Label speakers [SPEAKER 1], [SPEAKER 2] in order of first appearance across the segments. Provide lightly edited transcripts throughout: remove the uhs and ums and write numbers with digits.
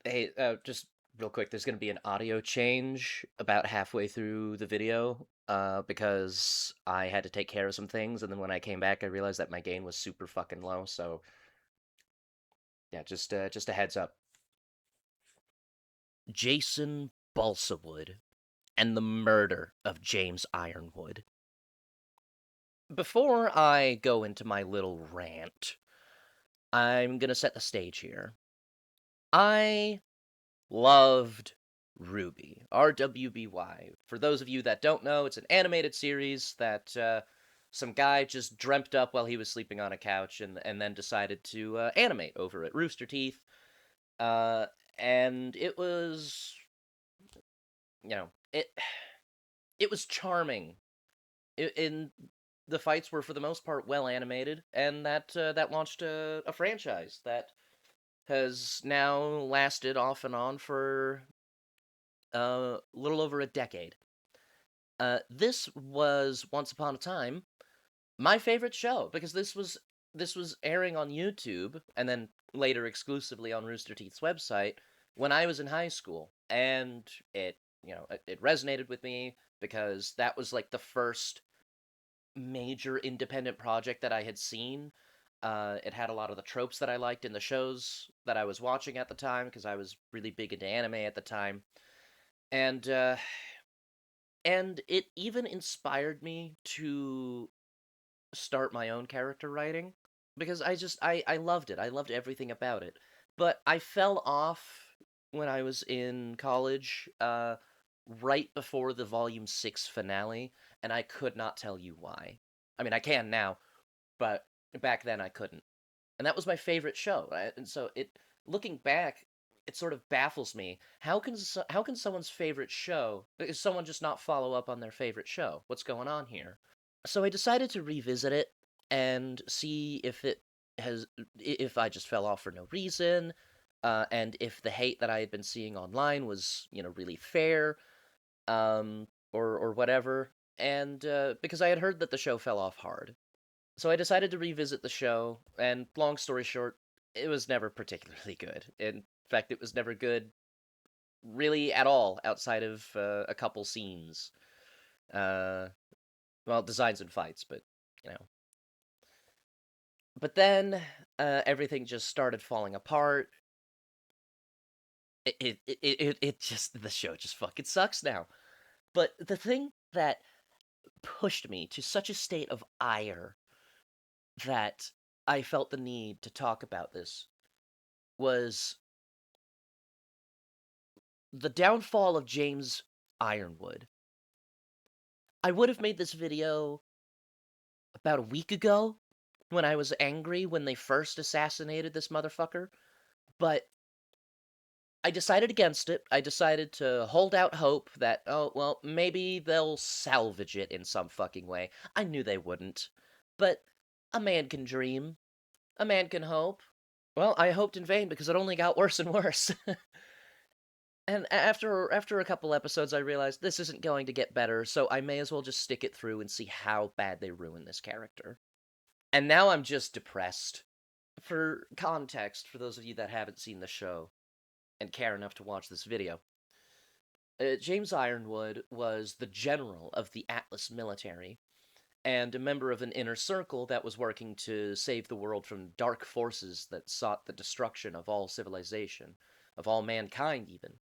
[SPEAKER 1] Hey, just real quick, there's gonna be an audio change about halfway through the video, because I had to take care of some things, and then when I came back, I realized that my gain was super fucking low. So yeah, just a heads up. Jason Balsawood and the murder of James Ironwood. Before I go into my little rant, I'm gonna set the stage here. I loved Ruby, RWBY. For those of you that don't know, it's an animated series that some guy just dreamt up while he was sleeping on a couch and then decided to animate over at Rooster Teeth. Uh, and it was, you know, it was charming. In the fights were for the most part well animated, and that launched a franchise that has now lasted off and on for a little over a decade. This was once upon a time my favorite show because this was airing on YouTube and then later exclusively on Rooster Teeth's website when I was in high school, and it resonated with me because that was like the first major independent project that I had seen. It had a lot of the tropes that I liked in the shows that I was watching at the time because I was really big into anime at the time, and and it even inspired me to start my own character writing because I loved it. I loved everything about it. But I fell off when I was in college, right before the Volume 6 finale, and I could not tell you why. I mean, I can now, but back then I couldn't. And that was my favorite show. Right? And so looking back, it sort of baffles me. How can someone's favorite show, is someone just not follow up on their favorite show? What's going on here? So I decided to revisit it and see if I just fell off for no reason, and if the hate that I had been seeing online was, really fair, or whatever. And because I had heard that the show fell off hard, so I decided to revisit the show. And long story short, it was never particularly good. In fact, it was never good really at all outside of a couple scenes. Uh, well, designs and fights, but you know. But then everything just started falling apart. It just the show just fucking sucks now. But the thing that pushed me to such a state of ire that I felt the need to talk about this was the downfall of James Ironwood. I would have made this video about a week ago when I was angry when they first assassinated this motherfucker, but I decided against it. I decided to hold out hope that, oh, well, maybe they'll salvage it in some fucking way. I knew they wouldn't. But a man can dream. A man can hope. Well, I hoped in vain because it only got worse and worse. And after a couple episodes, I realized this isn't going to get better, so I may as well just stick it through and see how bad they ruin this character. And now I'm just depressed. For context, for those of you that haven't seen the show and care enough to watch this video, James Ironwood was the general of the Atlas military and a member of an inner circle that was working to save the world from dark forces that sought the destruction of all civilization, of all mankind, even.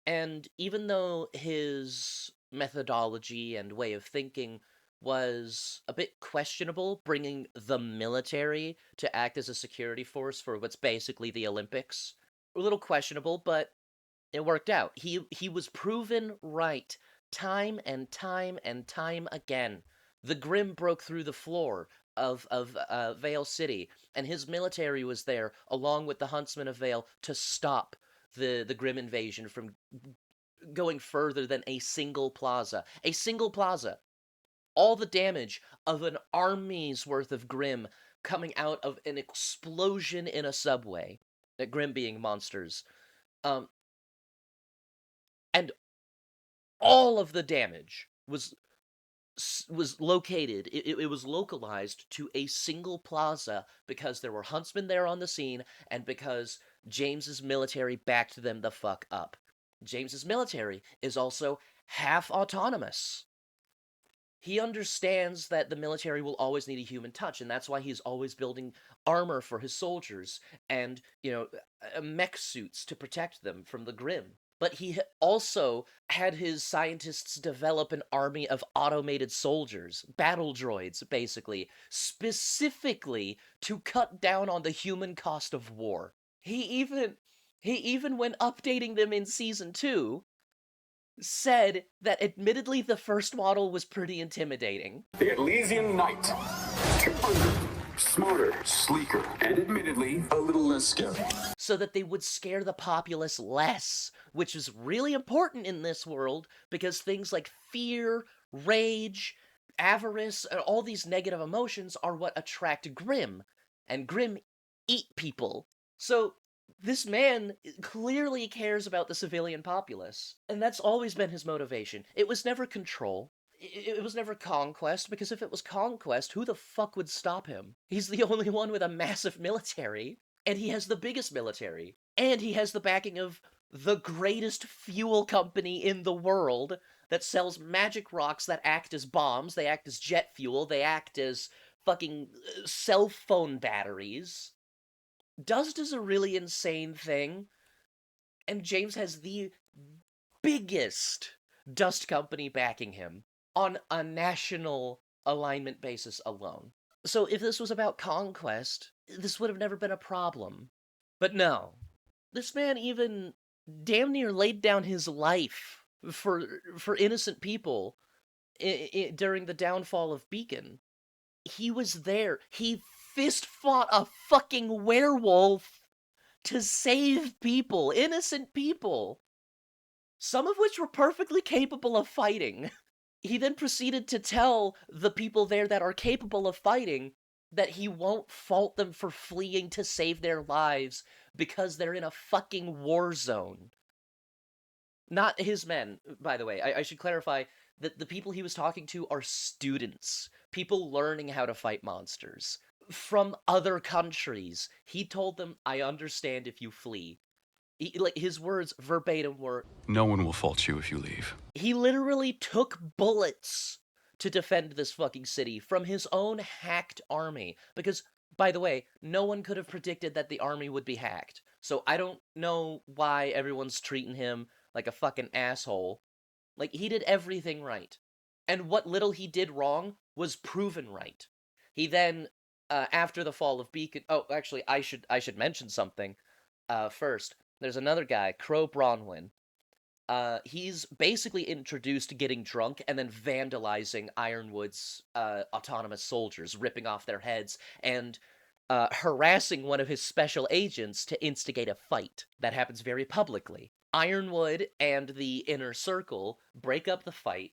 [SPEAKER 1] And even though his methodology and way of thinking was a bit questionable, bringing the military to act as a security force for what's basically the Olympics, a little questionable, but it worked out. He was proven right time and time and time again. The Grim broke through the floor of Vale City, and his military was there along with the Huntsmen of Vale to stop the Grim invasion from going further than a single plaza. A single plaza. All the damage of an army's worth of Grim coming out of an explosion in a subway. Grim being monsters. Um, and all of the damage was located. It was localized to a single plaza because there were huntsmen there on the scene, and because James's military backed them the fuck up. James's military is also half autonomous. He understands that the military will always need a human touch, and that's why he's always building armor for his soldiers and, mech suits to protect them from the Grim. But he also had his scientists develop an army of automated soldiers, battle droids, basically, specifically to cut down on the human cost of war. He even when updating them in season 2, said that admittedly the first model was pretty intimidating.
[SPEAKER 2] The Elysian Knight. 200. Smarter, sleeker, and admittedly a little less scary.
[SPEAKER 1] So that they would scare the populace less, which is really important in this world because things like fear, rage, avarice, and all these negative emotions are what attract Grim, and Grim eat people. So this man clearly cares about the civilian populace, and that's always been his motivation. It was never control. It was never conquest, because if it was conquest, who the fuck would stop him? He's the only one with a massive military, and he has the biggest military, and he has the backing of the greatest fuel company in the world that sells magic rocks that act as bombs, they act as jet fuel, they act as fucking cell phone batteries. Dust is a really insane thing, and James has the biggest Dust company backing him on a national alignment basis alone. So if this was about conquest, this would have never been a problem. But no, this man even damn near laid down his life for innocent people during the downfall of Beacon. He was there. He fist fought a fucking werewolf to save people, innocent people, some of which were perfectly capable of fighting. He then proceeded to tell the people there that are capable of fighting that he won't fault them for fleeing to save their lives because they're in a fucking war zone. Not his men, by the way. I should clarify that the people he was talking to are students, people learning how to fight monsters from other countries. He told them, I understand if you flee. His words verbatim were,
[SPEAKER 2] No one will fault you if you leave.
[SPEAKER 1] he literally took bullets to defend this fucking city from his own hacked army. Because, by the way, no one could have predicted that the army would be hacked. So I don't know why everyone's treating him like a fucking asshole. Like, he did everything right. And what little he did wrong was proven right. He then, after the fall of Beacon... Oh, actually, I should mention something first. There's another guy, Crow Bronwyn. He's basically introduced getting drunk and then vandalizing Ironwood's autonomous soldiers, ripping off their heads, and harassing one of his special agents to instigate a fight. That happens very publicly. Ironwood and the Inner Circle break up the fight,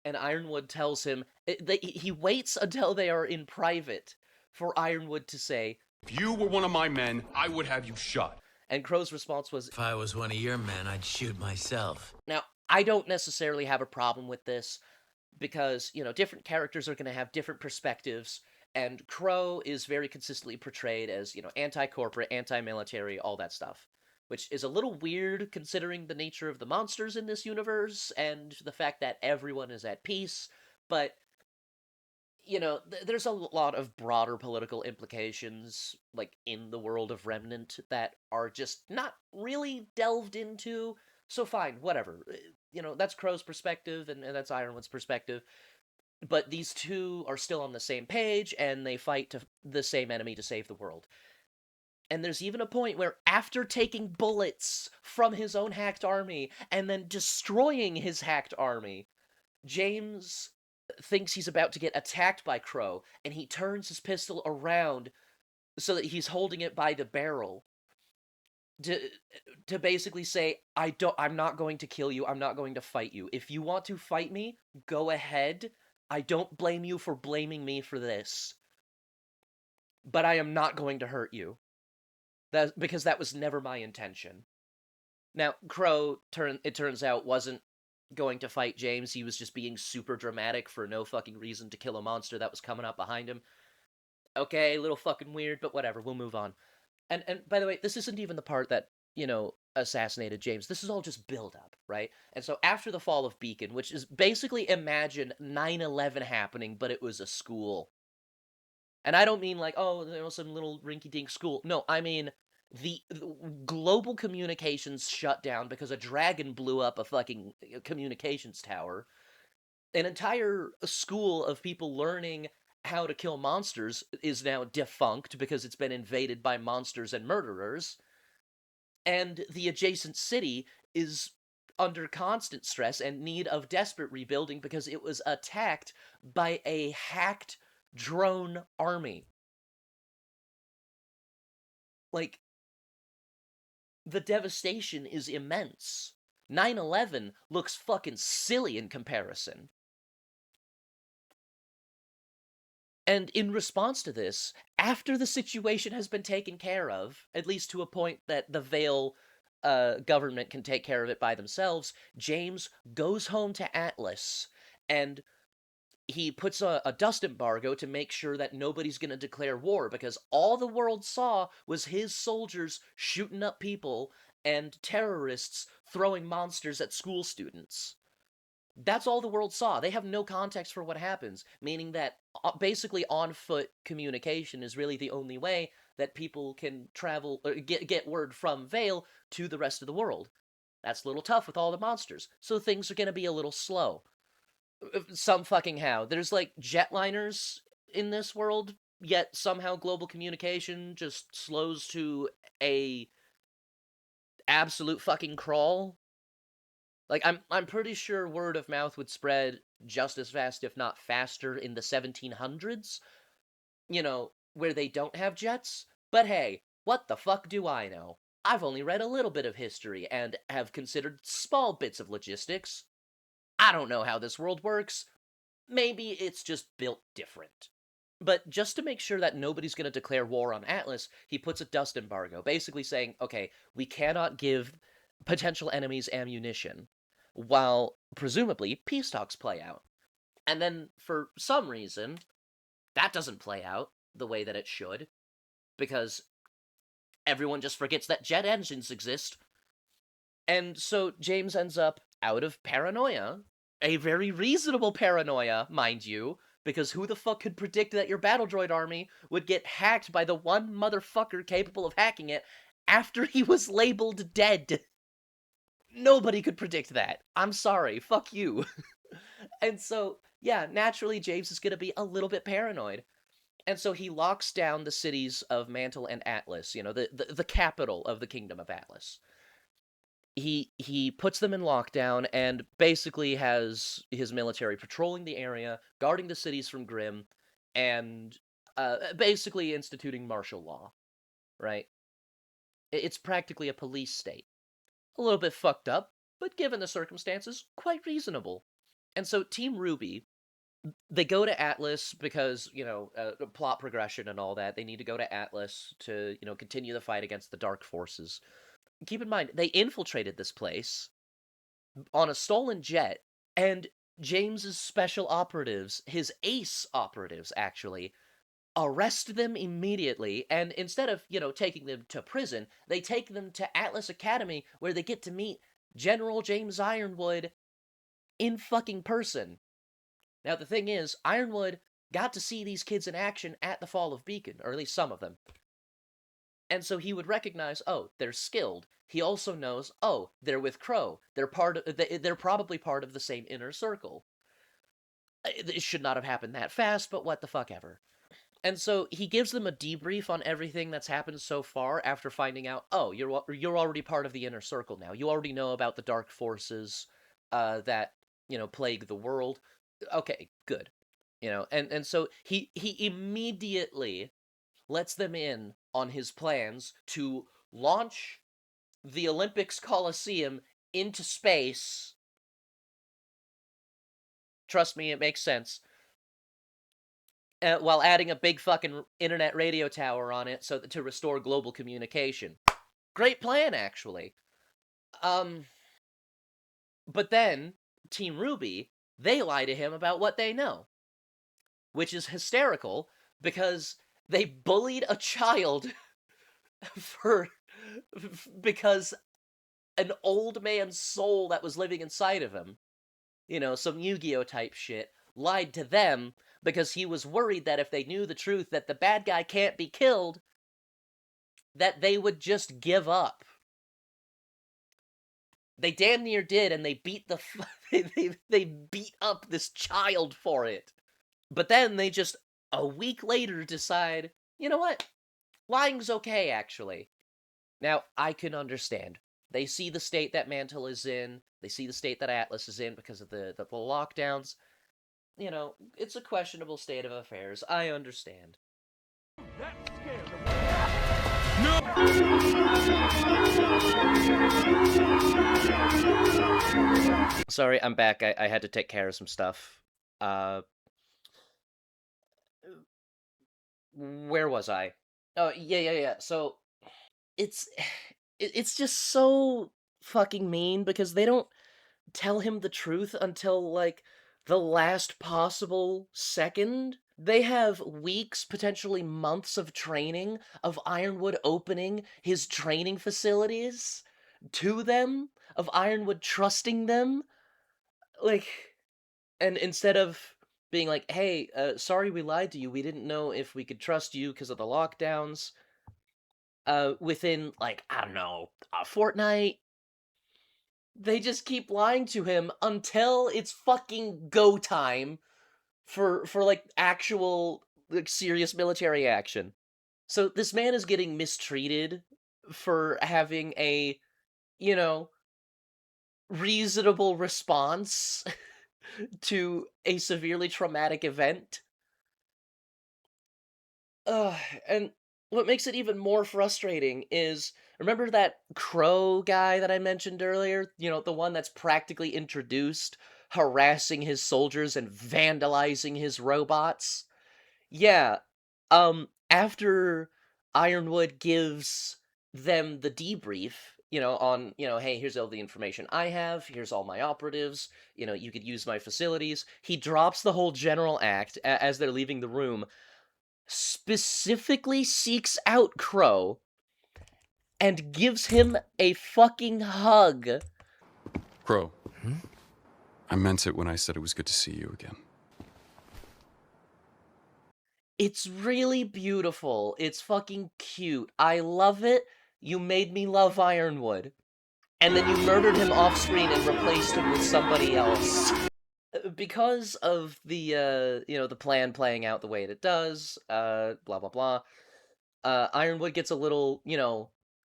[SPEAKER 1] and Ironwood tells him... he waits until they are in private for Ironwood to say,
[SPEAKER 2] If you were one of my men, I would have you shot.
[SPEAKER 1] And Crow's response was,
[SPEAKER 3] If I was one of your men, I'd shoot myself.
[SPEAKER 1] Now, I don't necessarily have a problem with this, because, different characters are going to have different perspectives, and Crow is very consistently portrayed as, anti-corporate, anti-military, all that stuff. Which is a little weird considering the nature of the monsters in this universe, and the fact that everyone is at peace, but... there's a lot of broader political implications, like, in the world of Remnant that are just not really delved into, so fine, whatever. That's Crow's perspective, and that's Ironwood's perspective, but these two are still on the same page, and they fight the same enemy to save the world. And there's even a point where, after taking bullets from his own hacked army, and then destroying his hacked army, James thinks he's about to get attacked by Crow, and he turns his pistol around so that he's holding it by the barrel to basically say, I'm not going to kill you, I'm not going to fight you. If you want to fight me, go ahead. I don't blame you for blaming me for this. But I am not going to hurt you. Because that was never my intention. Now, Crow, it turns out, wasn't going to fight James. He was just being super dramatic for no fucking reason to kill a monster that was coming up behind him. Okay, a little fucking weird, but whatever, we'll move on. And by the way, this isn't even the part that, assassinated James. This is all just build up, right? And so after the fall of Beacon, which is basically imagine 9/11 happening, but it was a school. And I don't mean like, oh, some little rinky-dink school. No, I mean the global communications shut down because a dragon blew up a fucking communications tower. An entire school of people learning how to kill monsters is now defunct because it's been invaded by monsters and murderers, and the adjacent city is under constant stress and need of desperate rebuilding because it was attacked by a hacked drone army. Like, the devastation is immense. 9/11 looks fucking silly in comparison. And in response to this, after the situation has been taken care of, at least to a point that the Vale government can take care of it by themselves, James goes home to Atlas and he puts a dust embargo to make sure that nobody's going to declare war because all the world saw was his soldiers shooting up people and terrorists throwing monsters at school students. That's all the world saw. They have no context for what happens, meaning that basically on foot communication is really the only way that people can travel or get word from Vale to the rest of the world. That's a little tough with all the monsters, so things are going to be a little slow. Some fucking how. There's like jetliners in this world, yet somehow global communication just slows to a absolute fucking crawl. Like I'm pretty sure word of mouth would spread just as fast, if not faster, in the 1700s, where they don't have jets. But hey, what the fuck do I know? I've only read a little bit of history and have considered small bits of logistics. I don't know how this world works. Maybe it's just built different. But just to make sure that nobody's going to declare war on Atlas, he puts a dust embargo, basically saying, okay, we cannot give potential enemies ammunition, while presumably peace talks play out. And then, for some reason, that doesn't play out the way that it should, because everyone just forgets that jet engines exist. And so James ends up out of paranoia, a very reasonable paranoia, mind you, because who the fuck could predict that your battle droid army would get hacked by the one motherfucker capable of hacking it after he was labeled dead? Nobody could predict that. I'm sorry. Fuck you. And so, yeah, naturally, James is going to be a little bit paranoid. And so he locks down the cities of Mantle and Atlas, the capital of the Kingdom of Atlas. He puts them in lockdown and basically has his military patrolling the area, guarding the cities from Grimm, and basically instituting martial law, right? It's practically a police state. A little bit fucked up, but given the circumstances, quite reasonable. And so Team Ruby, they go to Atlas because, plot progression and all that. They need to go to Atlas to, continue the fight against the Dark Forces. Keep in mind, they infiltrated this place on a stolen jet, and James's special operatives, his ace operatives, actually, arrest them immediately, and instead of, taking them to prison, they take them to Atlas Academy, where they get to meet General James Ironwood in fucking person. Now, the thing is, Ironwood got to see these kids in action at the fall of Beacon, or at least some of them. And so he would recognize, oh, they're skilled. He also knows, oh, they're with Crow. They're probably part of the same inner circle. It should not have happened that fast, but what the fuck ever. And so he gives them a debrief on everything that's happened so far after finding out, oh, you're already part of the inner circle now. You already know about the dark forces that, plague the world. Okay, good. And so he immediately lets them in on his plans to launch the Olympics Coliseum into space. Trust me, it makes sense. While adding a big fucking internet radio tower on it so that to restore global communication. Great plan, actually. But then Team Ruby, they lie to him about what they know, which is hysterical because they bullied a child for because an old man's soul that was living inside of him, some Yu-Gi-Oh type shit, lied to them because he was worried that if they knew the truth that the bad guy can't be killed, that they would just give up. They damn near did, and they beat they beat up this child for it. But then they just a week later decide, you know what? Lying's okay, actually. Now, I can understand. They see the state that Mantle is in. They see the state that Atlas is in because of the lockdowns. It's a questionable state of affairs. I understand. Sorry, I'm back. I had to take care of some stuff. Where was I? Oh, yeah. So, it's it's just so fucking mean because they don't tell him the truth until like the last possible second. They have weeks, potentially months of training of Ironwood opening his training facilities to them, of Ironwood trusting them. Like, and instead of being like, hey, sorry we lied to you, we didn't know if we could trust you because of the lockdowns, within, like, I don't know, a fortnight, they just keep lying to him until it's fucking go time for like actual like serious military action. So this man is getting mistreated for having a, you know, reasonable response to a severely traumatic event. Ugh, and what makes it even more frustrating is, remember that crow guy that I mentioned earlier? The one that's practically introduced, harassing his soldiers and vandalizing his robots? Yeah, after Ironwood gives them the debrief, on, hey, here's all the information I have, here's all my operatives, you could use my facilities. He drops the whole general act as they're leaving the room, specifically seeks out Crow, and gives him a fucking hug.
[SPEAKER 2] Crow, I meant it when I said it was good to see you again.
[SPEAKER 1] It's really beautiful. It's fucking cute. I love it. You made me love Ironwood. And then you murdered him off screen and replaced him with somebody else. Because of the plan playing out the way it does, blah blah blah, Ironwood gets a little,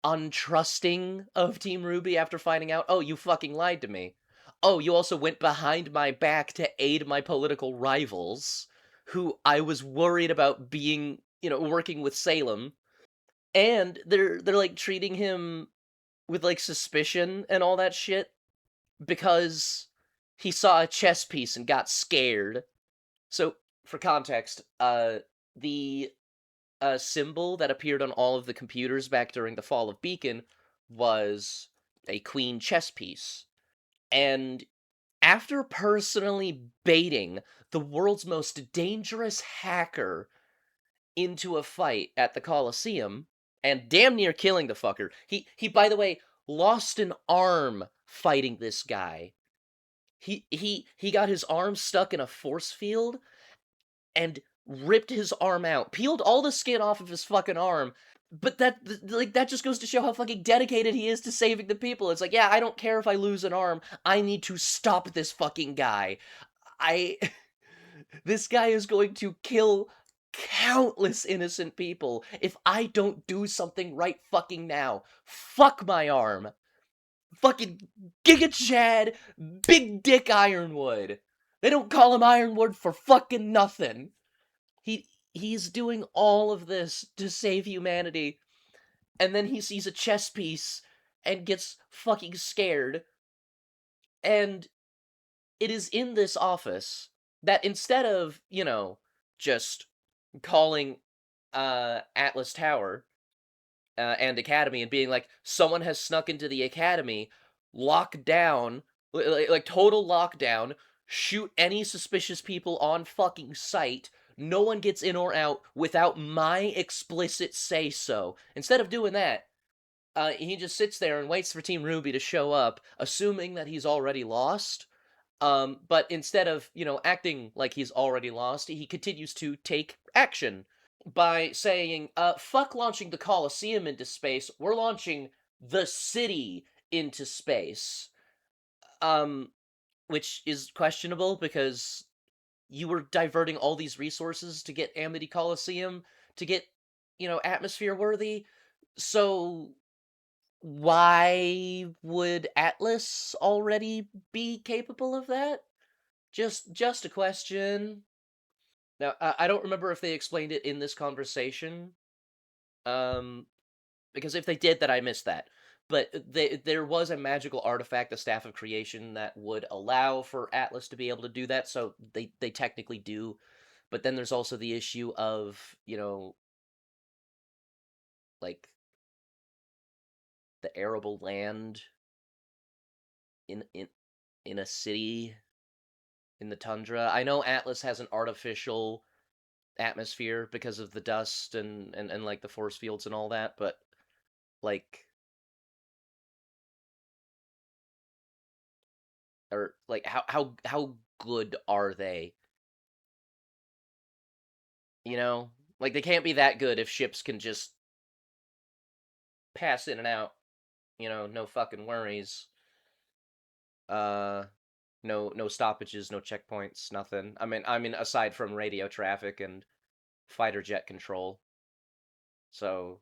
[SPEAKER 1] untrusting of Team Ruby after finding out, oh, you fucking lied to me. Oh, you also went behind my back to aid my political rivals, who I was worried about being, working with Salem. And they're like treating him with like suspicion and all that shit because he saw a chess piece and got scared. So, for context, the symbol that appeared on all of the computers back during the fall of Beacon was a queen chess piece. And after personally baiting the world's most dangerous hacker into a fight at the Coliseum, and damn near killing the fucker, he by the way, lost an arm fighting this guy. He got his arm stuck in a force field and ripped his arm out, peeled all the skin off of his fucking arm. But that just goes to show how fucking dedicated he is to saving the people. It's like, yeah, I don't care if I lose an arm. I need to stop this fucking guy. This guy is going to kill countless innocent people if I don't do something right fucking now. Fuck my arm. Fucking Giga Chad, Big Dick Ironwood. They don't call him Ironwood for fucking nothing. He's doing all of this to save humanity, and then he sees a chess piece and gets fucking scared. And it is in this office that instead of, just calling Atlas Tower and Academy and being like, someone has snuck into the Academy, lock down, like total lockdown, shoot any suspicious people on fucking sight, No one gets in or out without my explicit say-so. Instead of doing that, he just sits there and waits for Team Ruby to show up, assuming that he's already lost. But instead of, acting like he's already lost, he continues to take action by saying, fuck launching the Colosseum into space, we're launching the city into space. Which is questionable because you were diverting all these resources to get Amity Coliseum to get, atmosphere worthy. So why would Atlas already be capable of that? Just a question. Now, I don't remember if they explained it in this conversation, because if they did, then I missed that. But there was a magical artifact, the Staff of Creation, that would allow for Atlas to be able to do that, so they technically do. But then there's also the issue of, like, the arable land in in a city in the tundra. I know Atlas has an artificial atmosphere because of the dust and like the force fields and all that, but like, or like, how good are they? You know? Like, they can't be that good if ships can just pass in and out, no fucking worries. Uh no stoppages, no checkpoints, nothing. I mean aside from radio traffic and fighter jet control. So,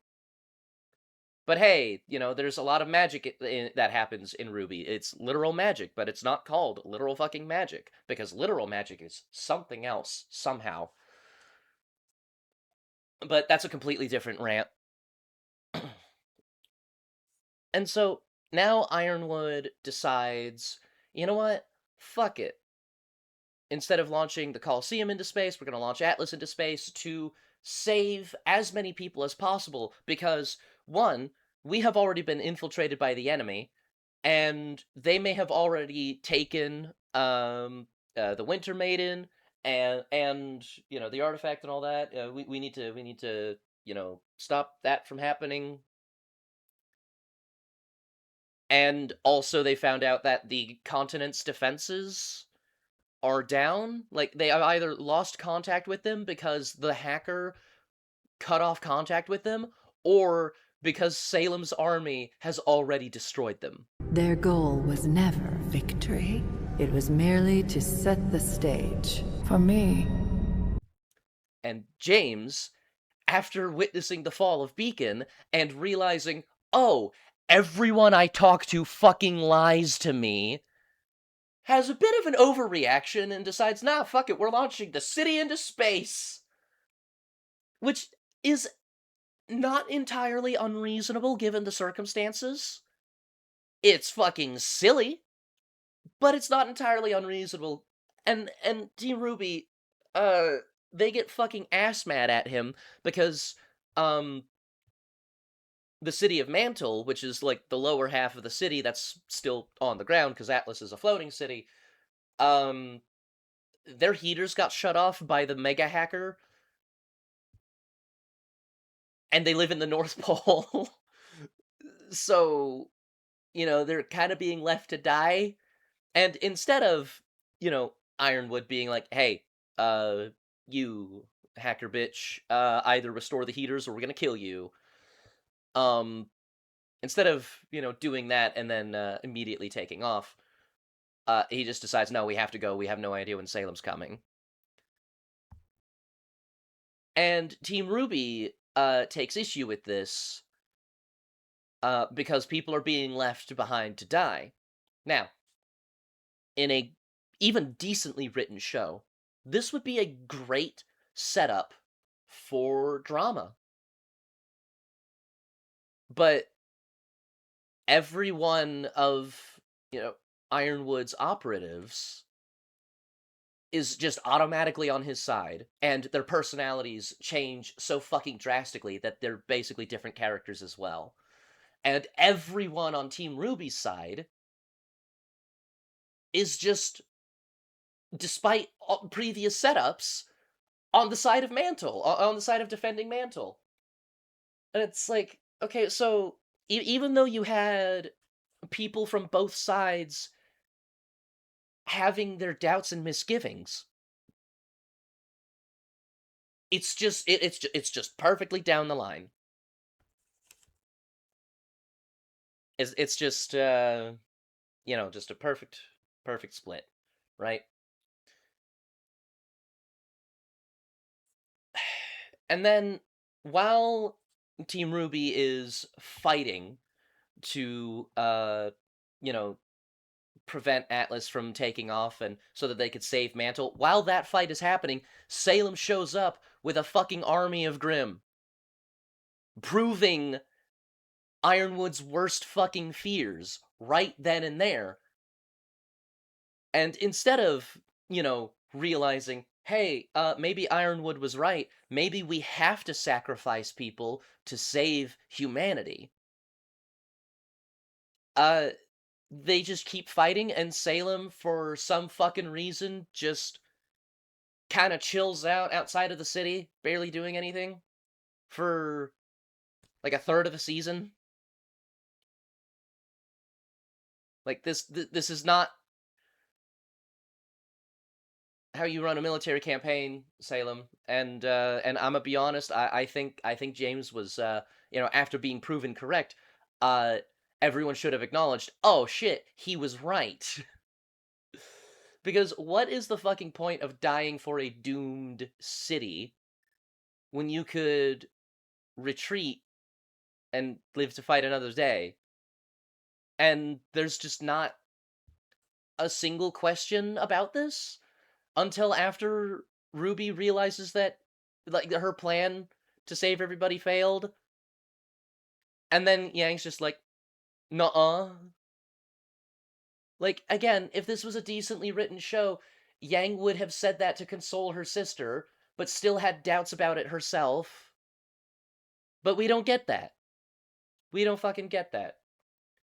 [SPEAKER 1] but hey, there's a lot of magic that happens in Ruby. It's literal magic, but it's not called literal fucking magic because literal magic is something else somehow. But that's a completely different rant. And so now Ironwood decides, you know what? Fuck it. Instead of launching the Colosseum into space, we're going to launch Atlas into space to save as many people as possible because, one, we have already been infiltrated by the enemy, and they may have already taken the Winter Maiden and the artifact and all that. We need to stop that from happening. And also, they found out that the continent's defenses are down. Like, they have either lost contact with them because the hacker cut off contact with them, or because Salem's army has already destroyed them.
[SPEAKER 4] Their goal was never victory. It was merely to set the stage for me.
[SPEAKER 1] And James, after witnessing the fall of Beacon and realizing, oh, everyone I talk to fucking lies to me, has a bit of an overreaction and decides, nah, fuck it, we're launching the city into space. Which is not entirely unreasonable given the circumstances. It's fucking silly, but it's not entirely unreasonable. And Team Ruby, they get fucking ass mad at him because, the city of Mantle, which is like the lower half of the city that's still on the ground because Atlas is a floating city, their heaters got shut off by the mega hacker, and they live in the North Pole. So, they're kind of being left to die. And instead of, Ironwood being like, hey, you hacker bitch, either restore the heaters or we're gonna kill you. Instead of, doing that and then immediately taking off, he just decides, no, we have to go. We have no idea when Salem's coming. And Team Ruby takes issue with this because people are being left behind to die. Now, in a even decently written show, this would be a great setup for drama. But every one of, Ironwood's operatives is just automatically on his side, and their personalities change so fucking drastically that they're basically different characters as well. And everyone on Team Ruby's side is just, despite previous setups, on the side of Mantle, on the side of defending Mantle. And it's like, okay, so even though you had people from both sides having their doubts and misgivings, it's just perfectly down the line. It's just just a perfect split, right? And then while Team Ruby is fighting to prevent Atlas from taking off and so that they could save Mantle, while that fight is happening, Salem shows up with a fucking army of Grimm, proving Ironwood's worst fucking fears right then and there. And instead of, realizing, hey, maybe Ironwood was right, maybe we have to sacrifice people to save humanity, they just keep fighting, and Salem, for some fucking reason, just kind of chills out outside of the city, barely doing anything, for like a third of a season. Like, this is not how you run a military campaign, Salem. And I'm gonna be honest, I think James was, after being proven correct, everyone should have acknowledged, oh shit, he was right. Because what is the fucking point of dying for a doomed city when you could retreat and live to fight another day? And there's just not a single question about this until after Ruby realizes that, like, her plan to save everybody failed. And then Yang's just like, nuh-uh. Like, again, if this was a decently written show, Yang would have said that to console her sister, but still had doubts about it herself. But we don't get that. We don't fucking get that.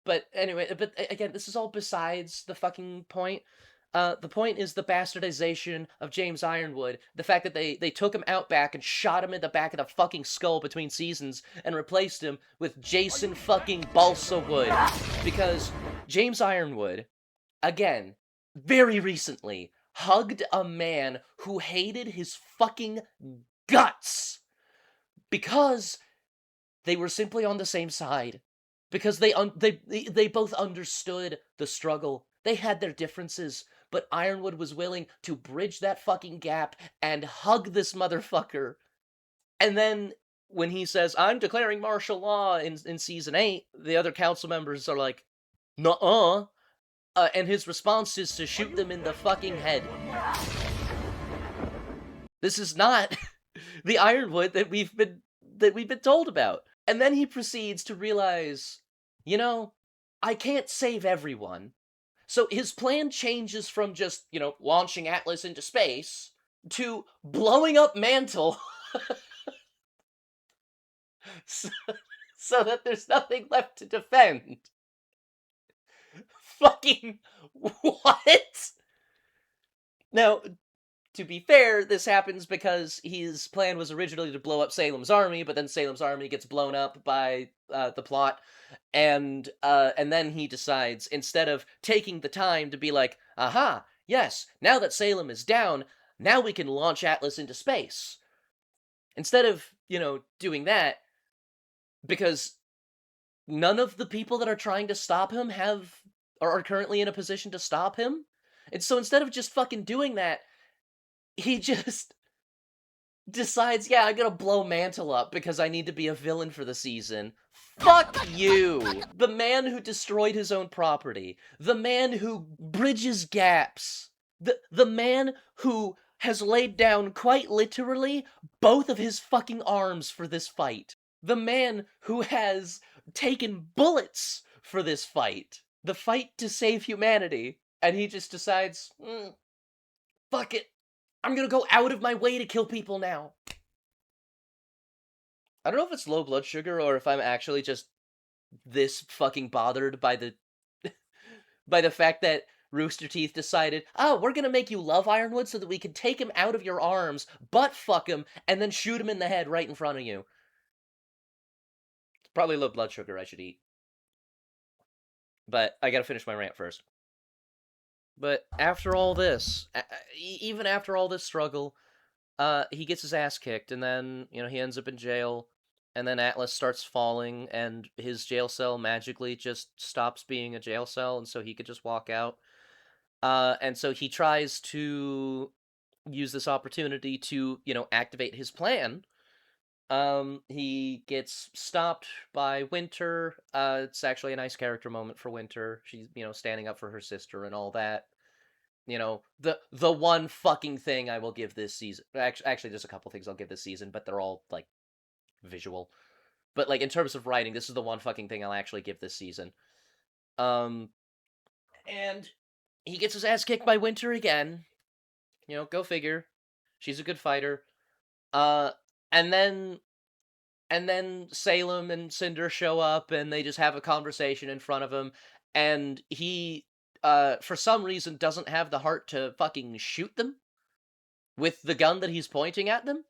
[SPEAKER 1] But anyway, but again, this is all besides the fucking point. The point is the bastardization of James Ironwood. The fact that they took him out back and shot him in the back of the fucking skull between seasons and replaced him with Jason fucking Balsawood. Because James Ironwood, again, very recently, hugged a man who hated his fucking guts because they were simply on the same side. Because they both understood the struggle. They had their differences, but Ironwood was willing to bridge that fucking gap and hug this motherfucker. And then when he says, I'm declaring martial law in season 8, the other council members are like, nuh-uh. And his response is to shoot them in the fucking head. This is not the Ironwood that we've been told about. And then he proceeds to realize, I can't save everyone. So his plan changes from just, launching Atlas into space to blowing up Mantle so that there's nothing left to defend. Fucking what? Now, to be fair, this happens because his plan was originally to blow up Salem's army, but then Salem's army gets blown up by the plot, and then he decides, instead of taking the time to be like, aha, yes, now that Salem is down, now we can launch Atlas into space. Instead of, doing that, because none of the people that are trying to stop him are currently in a position to stop him, and so instead of just fucking doing that, he just decides, yeah, I'm gonna blow Mantle up because I need to be a villain for the season. Fuck you! The man who destroyed his own property. The man who bridges gaps. The man who has laid down, quite literally, both of his fucking arms for this fight. The man who has taken bullets for this fight. The fight to save humanity. And he just decides, fuck it. I'm gonna go out of my way to kill people now. I don't know if it's low blood sugar or if I'm actually just this fucking bothered by the by the fact that Rooster Teeth decided, oh, we're gonna make you love Ironwood so that we can take him out of your arms, butt fuck him, and then shoot him in the head right in front of you. Probably low blood sugar I should eat. But I gotta finish my rant first. But after all this, even after all this struggle, he gets his ass kicked, and then, he ends up in jail, and then Atlas starts falling, and his jail cell magically just stops being a jail cell, and so he could just walk out. And so he tries to use this opportunity to, activate his plan. He gets stopped by Winter. It's actually a nice character moment for Winter. She's, standing up for her sister and all that. The one fucking thing I will give this season. Actually, there's a couple things I'll give this season, but they're all like visual. But like in terms of writing, this is the one fucking thing I'll actually give this season. And he gets his ass kicked by Winter again. Go figure. She's a good fighter. And then Salem and Cinder show up, and they just have a conversation in front of him, and he, for some reason, doesn't have the heart to fucking shoot them with the gun that he's pointing at them.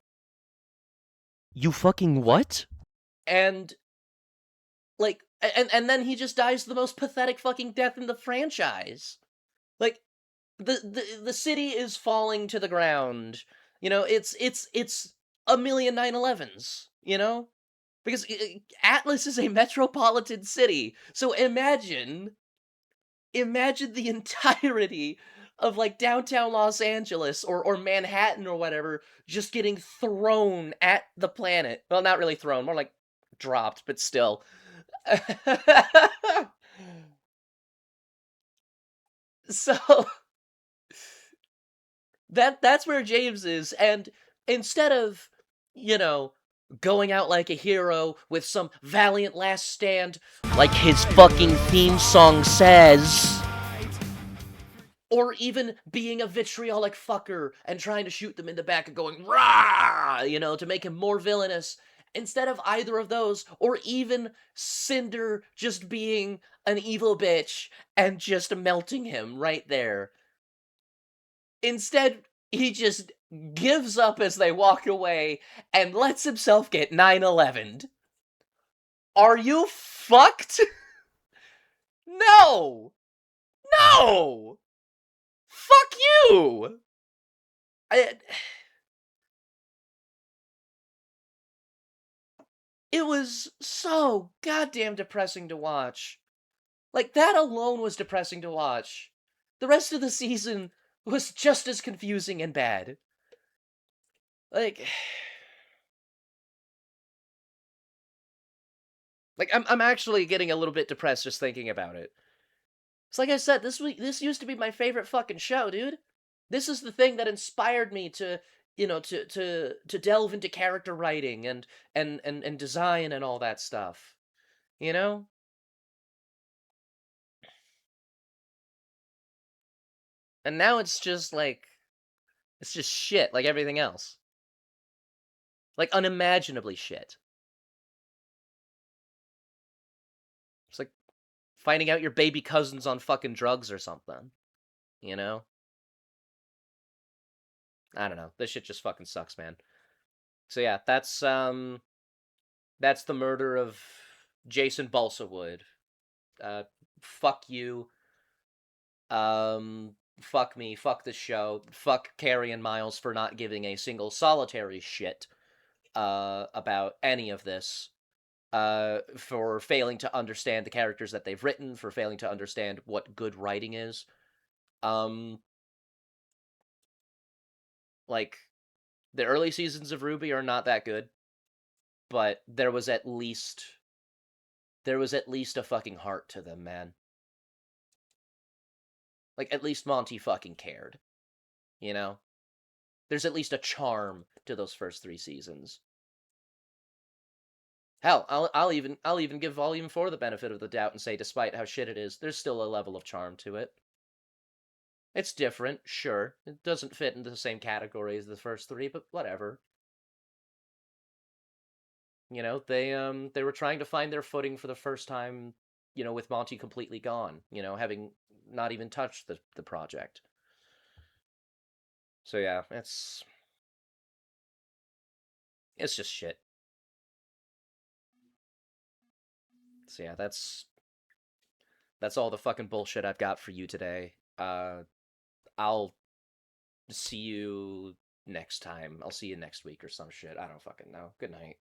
[SPEAKER 1] You fucking what? And, like, and then he just dies the most pathetic fucking death in the franchise. Like, the city is falling to the ground. It's a million 9/11s, Because Atlas is a metropolitan city. So imagine the entirety of like downtown Los Angeles or Manhattan or whatever just getting thrown at the planet. Well, not really thrown, more like dropped, but still. So that's where James is, and instead of, going out like a hero with some valiant last stand, like his fucking theme song says, or even being a vitriolic fucker and trying to shoot them in the back and going, rah, to make him more villainous. Instead of either of those, or even Cinder just being an evil bitch and just melting him right there. Instead, he just gives up as they walk away and lets himself get 9/11'd. Are you fucked? No! No! Fuck you! It was so goddamn depressing to watch. Like, that alone was depressing to watch. The rest of the season was just as confusing and bad. Like, I'm actually getting a little bit depressed just thinking about it. It's like I said, this used to be my favorite fucking show, dude. This is the thing that inspired me to, to delve into character writing and design and all that stuff. You know? And now it's just shit, like everything else. Like unimaginably shit. It's like finding out your baby cousin's on fucking drugs or something. You know? I don't know. This shit just fucking sucks, man. So yeah, that's the murder of Jason Balsawood. Fuck you. Fuck me, fuck the show, fuck Carrie and Miles for not giving a single solitary shit about any of this. For failing to understand the characters that they've written, for failing to understand what good writing is. Like, the early seasons of RWBY are not that good, but there was at least a fucking heart to them, man. Like, at least Monty fucking cared. You know? There's at least a charm to those first 3 seasons. Hell, I'll even give Volume 4 the benefit of the doubt and say, despite how shit it is, there's still a level of charm to it. It's different, sure. It doesn't fit into the same category as the first 3, but whatever. You know, they were trying to find their footing for the first time with Monty completely gone, having not even touched the project. So yeah, it's just shit. So yeah, that's all the fucking bullshit I've got for you today. I'll see you next time. I'll see you next week or some shit. I don't fucking know. Good night.